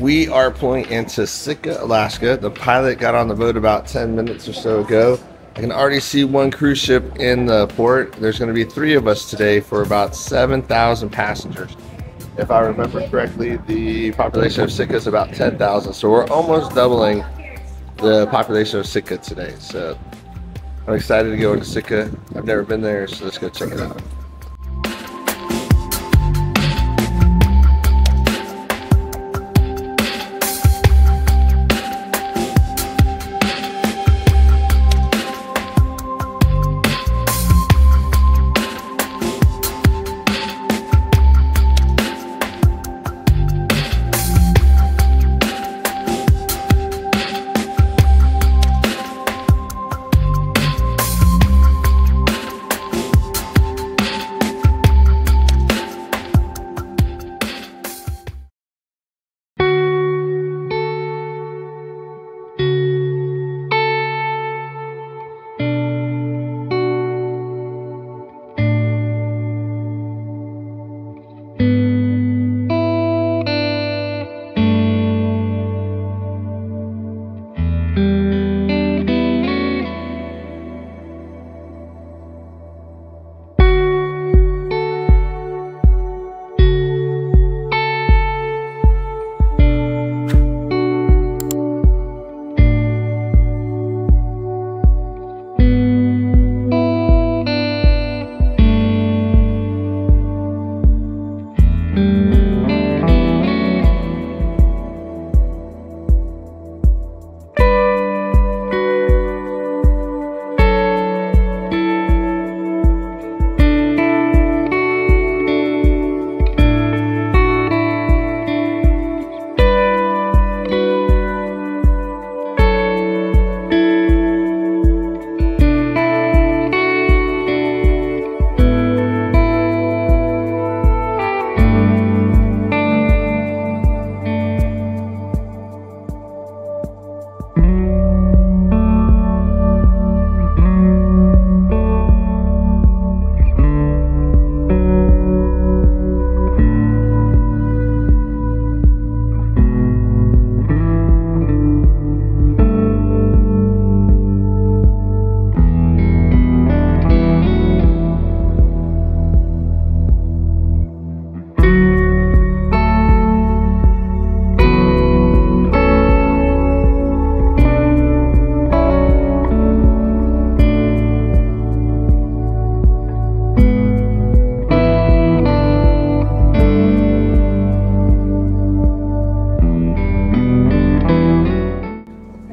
We are pulling into Sitka, Alaska. The pilot got on the boat about 10 minutes or so ago. I can already see one cruise ship in the port. There's going to be 3 of us today for about 7,000 passengers. If I remember correctly, the population of Sitka is about 10,000. So we're almost doubling the population of Sitka today. So I'm excited to go into Sitka. I've never been there, so let's go check it out.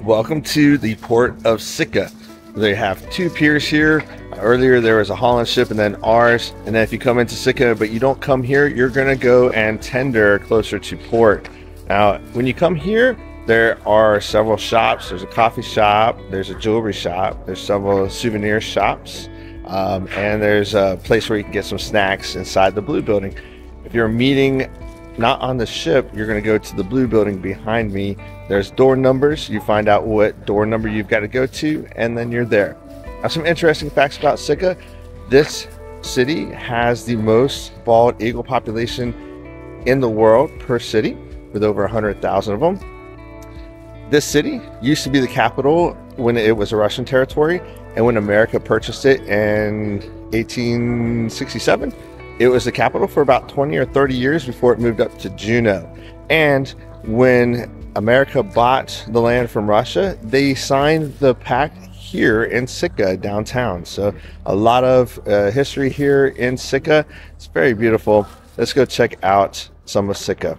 Welcome to the port of Sitka. They have 2 piers here. Earlier there was a Holland ship and then ours. And then if you come into Sitka but you don't come here, you're gonna go and tender closer to port. Now, when you come here, there are several shops. There's a coffee shop, there's a jewelry shop, there's several souvenir shops, and there's a place where you can get some snacks inside the blue building. If you're meeting not on the ship, you're going to go to the blue building behind me. There's door numbers. You find out what door number you've got to go to, and then you're there. Now, some interesting facts about Sitka. This city has the most bald eagle population in the world per city, with over 100,000 of them. This city used to be the capital when it was a Russian territory, and when America purchased it in 1867, it was the capital for about 20 or 30 years before it moved up to Juneau. And when America bought the land from Russia, they signed the pact here in Sitka downtown. So a lot of history here in Sitka. It's very beautiful. Let's go check out some of Sitka.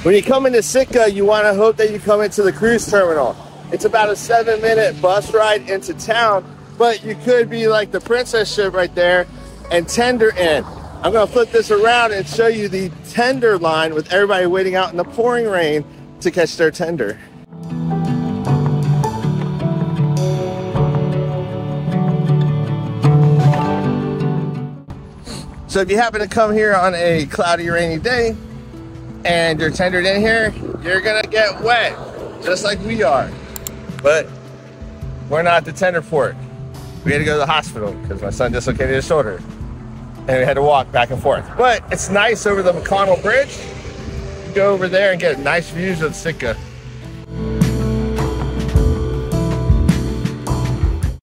When you come into Sitka, you want to hope that you come into the cruise terminal. It's about a 7-minute bus ride into town, but you could be like the Princess ship right there and tender in. I'm going to flip this around and show you the tender line with everybody waiting out in the pouring rain to catch their tender. So if you happen to come here on a cloudy, rainy day and you're tendered in here, you're gonna get wet, just like we are. But we're not at the tender port. We had to go to the hospital because my son dislocated his shoulder, and we had to walk back and forth. But it's nice over the McConnell Bridge. You go over there and get nice views of Sitka.